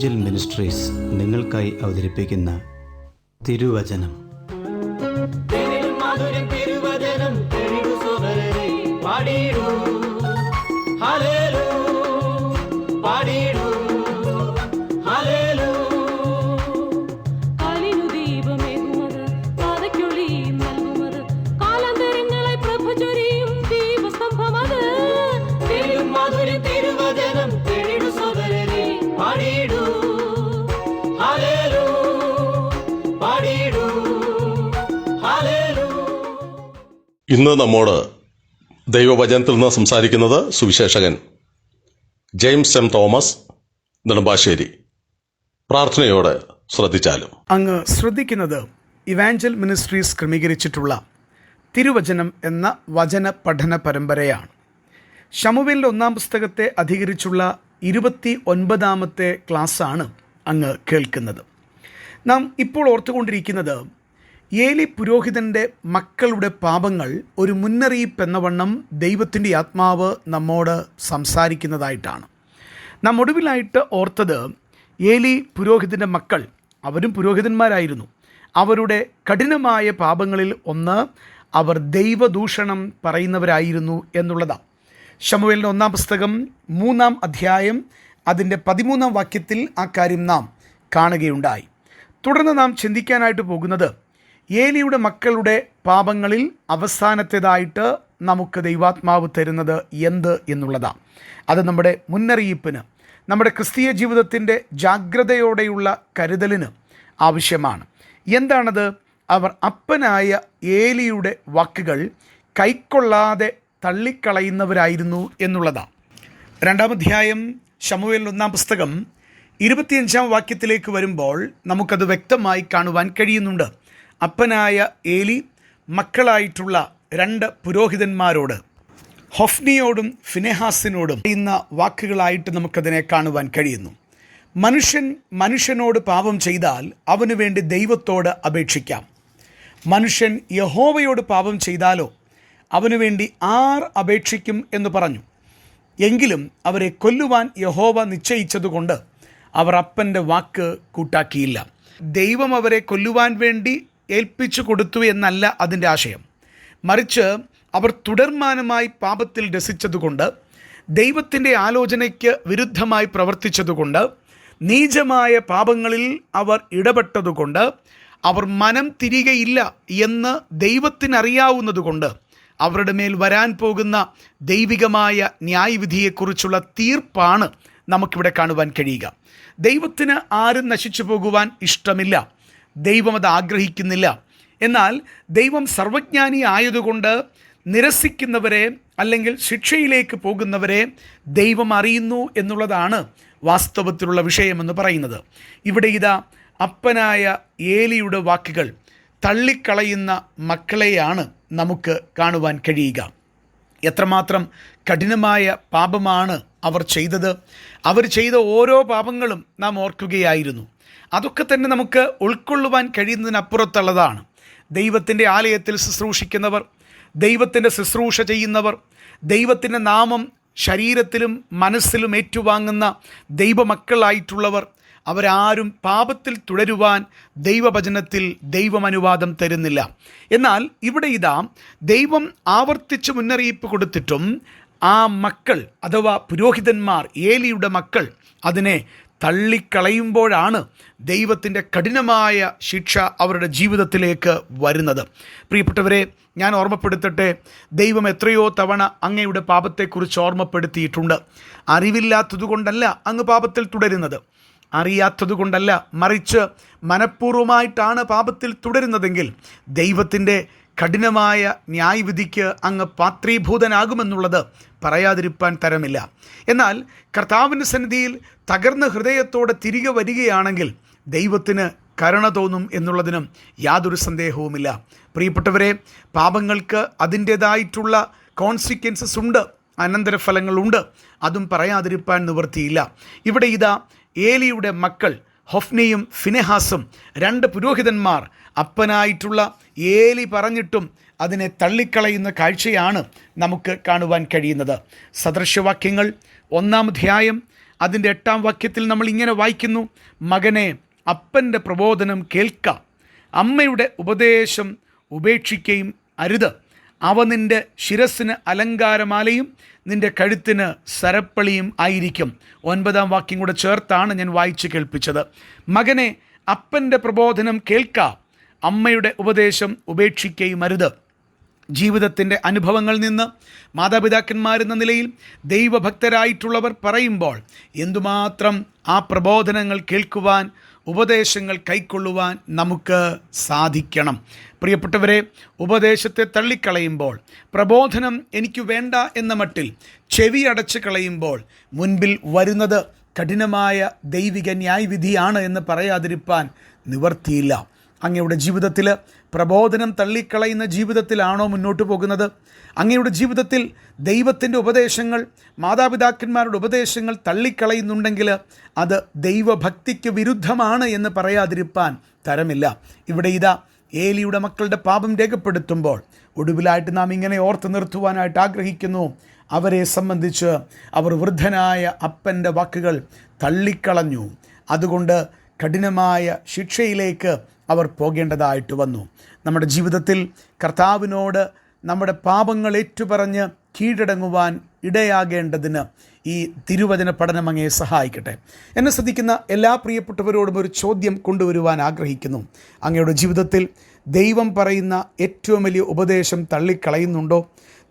Evangel ministries നിങ്ങൾക്കായി അവതരിപ്പിക്കുന്ന തിരുവചനം. ഇന്ന് നമ്മോട് ദൈവവചനത്തിൽ നിന്ന് സംസാരിക്കുന്നത് Suviseshakan James M Thomas Nedumbassery. പ്രാർത്ഥനയോടെ ശ്രദ്ധിച്ചാലും. അങ്ങ് ശ്രദ്ധിക്കുന്നത് ഇവാഞ്ചൽ മിനിസ്ട്രീസ് ക്രമീകരിച്ചിട്ടുള്ള തിരുവചനം എന്ന വചന പഠന പരമ്പരയാണ്. ശമൂവേലിൻ്റെ 1-ാം പുസ്തകത്തെ അധികരിച്ചുള്ള 29-ാമത്തെ ക്ലാസ്സാണ് അങ്ങ് കേൾക്കുന്നത്. നാം ഇപ്പോൾ ഓർത്തുകൊണ്ടിരിക്കുന്നത് ഏലി പുരോഹിതൻ്റെ മക്കളുടെ പാപങ്ങൾ ഒരു മുന്നറിയിപ്പ് എന്നവണ്ണം ദൈവത്തിൻ്റെ ആത്മാവ് നമ്മോട് സംസാരിക്കുന്നതായിട്ടാണ്. നാം ഒടുവിലായിട്ട് ഓർത്തത് ഏലി പുരോഹിതൻ്റെ മക്കൾ, അവരും പുരോഹിതന്മാരായിരുന്നു, അവരുടെ കഠിനമായ പാപങ്ങളിൽ ഒന്ന് അവർ ദൈവദൂഷണം പറയുന്നവരായിരുന്നു എന്നുള്ളതാണ്. ശമൂവേലിൻ്റെ 1-ാം പുസ്തകം 3-ാം അധ്യായം അതിൻ്റെ 13-ാം വാക്യത്തിൽ ആ കാര്യം നാം കാണുകയുണ്ടായി. തുടർന്ന് നാം ചിന്തിക്കാനായിട്ട് പോകുന്നത് ഏലിയുടെ മക്കളുടെ പാപങ്ങളിൽ അവസാനത്തേതായിട്ട് നമുക്ക് ദൈവാത്മാവ് തരുന്നത് എന്ത് എന്നുള്ളതാണ്. അത് നമ്മുടെ മുന്നറിയിപ്പിന്, നമ്മുടെ ക്രിസ്തീയ ജീവിതത്തിൻ്റെ ജാഗ്രതയോടെയുള്ള കരുതലിന് ആവശ്യമാണ്. എന്താണത്? അവർ അപ്പനായ ഏലിയുടെ വാക്കുകൾ കൈക്കൊള്ളാതെ തള്ളിക്കളയുന്നവരായിരുന്നു എന്നുള്ളതാണ്. 2-ാം അധ്യായം ശമൂവേലിൻ്റെ 1-ാം പുസ്തകം 25-ാം വാക്യത്തിലേക്ക് വരുമ്പോൾ നമുക്കത് വ്യക്തമായി കാണുവാൻ കഴിയുന്നുണ്ട്. അപ്പനായ ഏലി മക്കളായിട്ടുള്ള 2 പുരോഹിതന്മാരോട്, ഹൊഫ്നിയോടും ഫിനെഹാസിനോടും ഇന്ന വാക്കുകളായിട്ട് നമുക്കതിനെ കാണുവാൻ കഴിയുന്നു. മനുഷ്യൻ മനുഷ്യനോട് പാപം ചെയ്താൽ അവനു വേണ്ടി ദൈവത്തോട് അപേക്ഷിക്കാം. മനുഷ്യൻ യഹോവയോട് പാപം ചെയ്താലോ അവനു വേണ്ടി ആർ അപേക്ഷിക്കും എന്ന് പറഞ്ഞു. എങ്കിലും അവരെ കൊല്ലുവാൻ യഹോവ നിശ്ചയിച്ചതുകൊണ്ട് അവർ അപ്പൻ്റെ വാക്ക് കൂട്ടാക്കിയില്ല. ദൈവം അവരെ കൊല്ലുവാൻ വേണ്ടി ഏൽപ്പിച്ചു കൊടുത്തു എന്നല്ല അതിൻ്റെ ആശയം. മറിച്ച് അവർ തുടർമാനമായി പാപത്തിൽ രസിച്ചതുകൊണ്ട്, ദൈവത്തിൻ്റെ ആലോചനയ്ക്ക് വിരുദ്ധമായി പ്രവർത്തിച്ചതുകൊണ്ട്, നീചമായ പാപങ്ങളിൽ അവർ ഇടപെട്ടതുകൊണ്ട്, അവർ മനം തിരികയില്ല എന്ന് ദൈവത്തിനറിയാവുന്നതുകൊണ്ട് അവരുടെ മേൽ വരാൻ പോകുന്ന ദൈവികമായ ന്യായവിധിയെക്കുറിച്ചുള്ള തീർപ്പാണ് നമുക്കിവിടെ കാണുവാൻ കഴിയുക. ദൈവത്തിന് ആരും നശിച്ചു പോകുവാൻ ഇഷ്ടമില്ല, ദൈവം അത് ആഗ്രഹിക്കുന്നില്ല. എന്നാൽ ദൈവം സർവജ്ഞാനി ആയതുകൊണ്ട് നിരസിക്കുന്നവരെ അല്ലെങ്കിൽ ശിക്ഷയിലേക്ക് പോകുന്നവരെ ദൈവം അറിയുന്നു എന്നുള്ളതാണ് വാസ്തവത്തിലുള്ള വിഷയമെന്ന് പറയുന്നത്. ഇവിടെ ഇതാ അപ്പനായ ഏലിയുടെ വാക്കുകൾ തള്ളിക്കളയുന്ന മക്കളെയാണ് നമുക്ക് കാണുവാൻ കഴിയുക. എത്രമാത്രം കഠിനമായ പാപമാണ് അവർ ചെയ്തത്. അവർ ചെയ്ത ഓരോ പാപങ്ങളും നാം ഓർക്കുകയായിരുന്നു. അതൊക്കെ തന്നെ നമുക്ക് ഉൾക്കൊള്ളുവാൻ കഴിയുന്നതിനപ്പുറത്തുള്ളതാണ്. ദൈവത്തിൻ്റെ ആലയത്തിൽ ശുശ്രൂഷിക്കുന്നവർ, ദൈവത്തിൻ്റെ ശുശ്രൂഷ ചെയ്യുന്നവർ, ദൈവത്തിൻ്റെ നാമം ശരീരത്തിലും മനസ്സിലും ഏറ്റുവാങ്ങുന്ന ദൈവമക്കളായിട്ടുള്ളവർ, അവരാരും പാപത്തിൽ തുടരുവാൻ ദൈവവചനത്തിൽ ദൈവം അനുവാദം തരുന്നില്ല. എന്നാൽ ഇവിടെ ഇതാ ദൈവം ആവർത്തിച്ച് മുന്നറിയിപ്പ് കൊടുത്തിട്ടും ആ മക്കൾ അഥവാ പുരോഹിതന്മാർ, ഏലിയുടെ മക്കൾ അതിനെ തള്ളിക്കളയുമ്പോഴാണ് ദൈവത്തിൻ്റെ കഠിനമായ ശിക്ഷ അവരുടെ ജീവിതത്തിലേക്ക് വരുന്നത്. പ്രിയപ്പെട്ടവരെ, ഞാൻ ഓർമ്മപ്പെടുത്തട്ടെ, ദൈവം എത്രയോ തവണ അങ്ങയുടെ പാപത്തെക്കുറിച്ച് ഓർമ്മപ്പെടുത്തിയിട്ടുണ്ട്. അറിവില്ലാത്തതുകൊണ്ടല്ല അങ്ങ് പാപത്തിൽ തുടരുന്നത്, അറിയാത്തതുകൊണ്ടല്ല, മറിച്ച് മനഃപൂർവ്വമായിട്ടാണ് പാപത്തിൽ തുടരുന്നതെങ്കിൽ ദൈവത്തിൻ്റെ കഠിനമായ ന്യായവിധിക്ക് അങ്ങ് പാത്രീഭൂതനാകുമെന്നുള്ളത് പറയാതിരിപ്പാൻ തരമില്ല. എന്നാൽ കർത്താവിൻ്റെ സന്നിധിയിൽ തകർന്ന ഹൃദയത്തോടെ തിരികെ വരികയാണെങ്കിൽ ദൈവത്തിന് കരുണ തോന്നും എന്നുള്ളതിനും യാതൊരു സന്ദേഹവുമില്ല. പ്രിയപ്പെട്ടവരെ, പാപങ്ങൾക്ക് അതിൻ്റേതായിട്ടുള്ള കോൺസിക്വൻസസ് ഉണ്ട്, അനന്തരഫലങ്ങളുണ്ട്. അതും പറയാതിരിപ്പാൻ നിവൃത്തിയില്ല. ഇവിടെ ഇതാ ഏലിയുടെ മക്കൾ ഹൊഫ്നിയും ഫിനെഹാസും 2 പുരോഹിതന്മാർ അപ്പനായിട്ടുള്ള ഏലി പറഞ്ഞിട്ടും അതിനെ തള്ളിക്കളയുന്ന കാഴ്ചയാണ് നമുക്ക് കാണുവാൻ കഴിയുന്നത്. സദൃശവാക്യങ്ങൾ 1-ാം അധ്യായം അതിൻ്റെ 8-ാം വാക്യത്തിൽ നമ്മൾ ഇങ്ങനെ വായിക്കുന്നു, മകനെ, അപ്പൻ്റെ പ്രബോധനം കേൾക്ക, അമ്മയുടെ ഉപദേശം ഉപേക്ഷിക്കുകയും അരുത്. അവ നിൻ്റെ ശിരസ്സിന് അലങ്കാരമാലയും നിൻ്റെ കഴുത്തിന് സരപ്പളിയും ആയിരിക്കും. 9-ാം വാക്യം കൂടെ ചേർത്താണ് ഞാൻ വായിച്ച് കേൾപ്പിച്ചത്. മകനെ, അപ്പൻ്റെ പ്രബോധനം കേൾക്ക, അമ്മയുടെ ഉപദേശം ഉപേക്ഷിക്കുകയും അരുത്. ജീവിതത്തിൻ്റെ അനുഭവങ്ങളിൽ നിന്ന് മാതാപിതാക്കന്മാരെന്ന നിലയിൽ ദൈവഭക്തരായിട്ടുള്ളവർ പറയുമ്പോൾ എന്തുമാത്രം ആ പ്രബോധനങ്ങൾ കേൾക്കുവാൻ, ഉപദേശങ്ങൾ കൈക്കൊള്ളുവാൻ നമുക്ക് സാധിക്കണം. പ്രിയപ്പെട്ടവരെ, ഉപദേശത്തെ തള്ളിക്കളയുമ്പോൾ, പ്രബോധനം എനിക്ക് വേണ്ട എന്ന മട്ടിൽ ചെവി അടച്ച് കളയുമ്പോൾ മുൻപിൽ വരുന്നത് കഠിനമായ ദൈവിക ന്യായവിധിയാണ് എന്ന് പറയാതിരിപ്പാൻ നിവർത്തിയില്ല. അങ്ങയുടെ ജീവിതത്തിൽ പ്രബോധനം തള്ളിക്കളയുന്ന ജീവിതത്തിലാണോ മുന്നോട്ട് പോകുന്നത്? അങ്ങയുടെ ജീവിതത്തിൽ ദൈവത്തിൻ്റെ ഉപദേശങ്ങൾ, മാതാപിതാക്കന്മാരുടെ ഉപദേശങ്ങൾ തള്ളിക്കളയുന്നുണ്ടെങ്കിൽ അത് ദൈവഭക്തിക്ക് വിരുദ്ധമാണ് എന്ന് പറയാതിരിപ്പാൻ തരമില്ല. ഇവിടെ ഇതാ ഏലിയുടെ മക്കളുടെ പാപം രേഖപ്പെടുത്തുമ്പോൾ ഒടുവിലായിട്ട് നാം ഇങ്ങനെ ഓർത്ത് നിർത്തുവാനായിട്ട് ആഗ്രഹിക്കുന്നു. അവരെ സംബന്ധിച്ച് അവർ വൃദ്ധനായ അപ്പൻ്റെ വാക്കുകൾ തള്ളിക്കളഞ്ഞു. അതുകൊണ്ട് കഠിനമായ ശിക്ഷയിലേക്ക് അവർ പോകേണ്ടതായിട്ട് വന്നു. നമ്മുടെ ജീവിതത്തിൽ കർത്താവിനോട് നമ്മുടെ പാപങ്ങൾ ഏറ്റുപറഞ്ഞ് കീഴടങ്ങുവാൻ ഇടയാകേണ്ടതിന് ഈ തിരുവചന പഠനം അങ്ങേ സഹായിക്കട്ടെ. എന്നെ ശ്രദ്ധിക്കുന്ന എല്ലാ പ്രിയപ്പെട്ടവരോടും ഒരു ചോദ്യം കൊണ്ടുവരുവാൻ ആഗ്രഹിക്കുന്നു. അങ്ങയുടെ ജീവിതത്തിൽ ദൈവം പറയുന്ന ഏറ്റവും വലിയ ഉപദേശം തള്ളിക്കളയുന്നുണ്ടോ?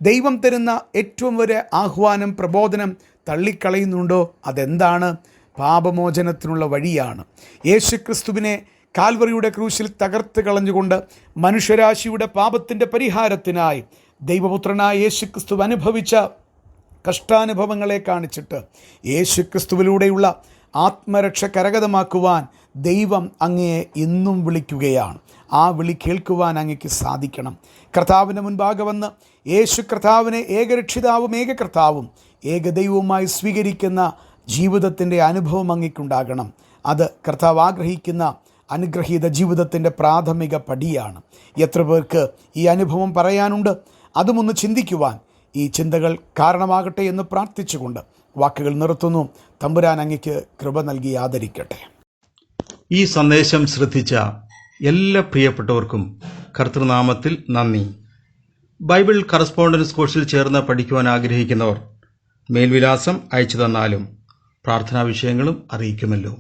ദൈവം തരുന്ന ഏറ്റവും വലിയ ആഹ്വാനം, പ്രബോധനം തള്ളിക്കളയുന്നുണ്ടോ? അതെന്താണ്? പാപമോചനത്തിനുള്ള വഴിയാണ്. യേശുക്രിസ്തുവിനെ കാൽവറിയുടെ ക്രൂശിൽ തകർത്ത് കളഞ്ഞുകൊണ്ട് മനുഷ്യരാശിയുടെ പാപത്തിൻ്റെ പരിഹാരത്തിനായി ദൈവപുത്രനായ യേശുക്രിസ്തു അനുഭവിച്ച കഷ്ടാനുഭവങ്ങളെ കാണിച്ചിട്ട് യേശുക്രിസ്തുവിലൂടെയുള്ള ആത്മരക്ഷ കരഗതമാക്കുവാൻ ദൈവം അങ്ങയെ ഇന്നും വിളിക്കുകയാണ്. ആ വിളി കേൾക്കുവാൻ അങ്ങയ്ക്ക് സാധിക്കണം. കർത്താവിൻ്റെ മുൻപാകെ വന്ന് യേശു കർത്താവിനെ ഏകരക്ഷിതാവും ഏകകർത്താവും ഏകദൈവവുമായി സ്വീകരിക്കുന്ന ജീവിതത്തിൻ്റെ അനുഭവം അങ്ങയ്ക്കുണ്ടാകണം. അത് കർത്താവ് ആഗ്രഹിക്കുന്ന അനുഗ്രഹീത ജീവിതത്തിൻ്റെ പ്രാഥമിക പടിയാണ്. എത്ര പേർക്ക് ഈ അനുഭവം പറയാനുണ്ട്? അതുമൊന്ന് ചിന്തിക്കുവാൻ ഈ ചിന്തകൾ കാരണമാകട്ടെ എന്ന് പ്രാർത്ഥിച്ചുകൊണ്ട് വാക്കുകൾ നിർത്തുന്നു. തമ്പുരാൻ അങ്ങയ്ക്ക് കൃപ നൽകി ആദരിക്കട്ടെ. ഈ സന്ദേശം ശ്രദ്ധിച്ച എല്ലാ പ്രിയപ്പെട്ടവർക്കും കർത്തൃനാമത്തിൽ നന്ദി. ബൈബിൾ കറസ്പോണ്ടൻസ് കോഴ്സിൽ ചേർന്ന് പഠിക്കുവാൻ ആഗ്രഹിക്കുന്നവർ മേൽവിലാസം അയച്ചു തന്നാലും പ്രാർത്ഥനാ വിഷയങ്ങളും അറിയിക്കുമല്ലോ.